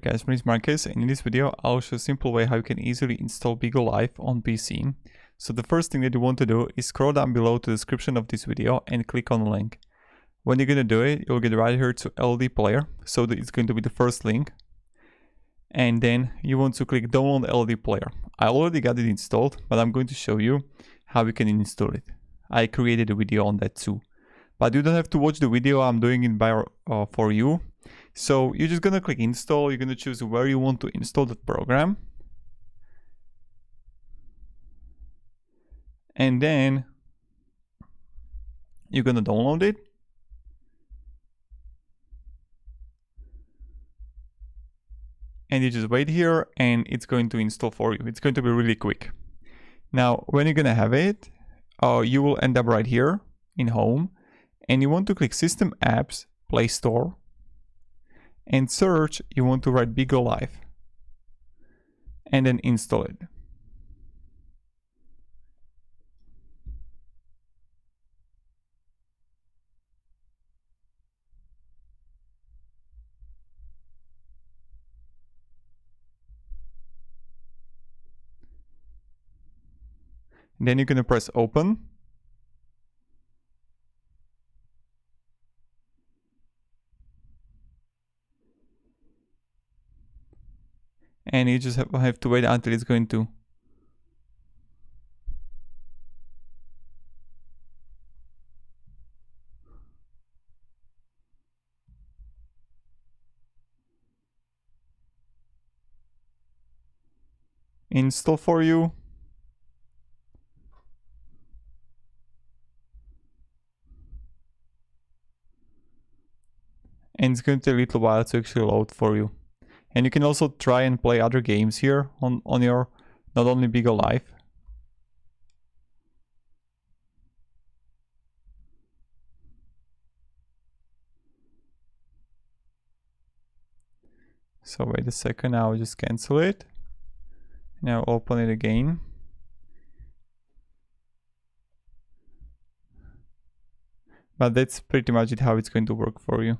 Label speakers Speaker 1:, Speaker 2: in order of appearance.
Speaker 1: guys, my name is Marcus, and in this video I'll show a simple way how you can easily install Bigo Live on PC. So the first thing that you want to do is scroll down below to the description of this video and click on the link. When you're going to do it, you'll get right here to Ldplayer, so that it's going to be the first link. And then you want to click download Ldplayer. I already got it installed, but I'm going to show you how you can install it. I created a video on that too. But you don't have to watch the video, I'm doing it for you. So you're just gonna click install, you're gonna choose where you want to install the program. And then you're gonna download it. And you just wait here and it's going to install for you. It's going to be really quick. Now, when you're gonna have it, you will end up right here in home. And you want to click System Apps, Play Store, and search, you want to write Bigo Live, and then install it. And then you're going to press open. And you just have to wait until it's going to install for you. And it's going to take a little while to actually load for you. And you can also try and play other games here on your, not only Bigo Live. So wait a second, I'll just cancel it. Now open it again. But that's pretty much it, how it's going to work for you.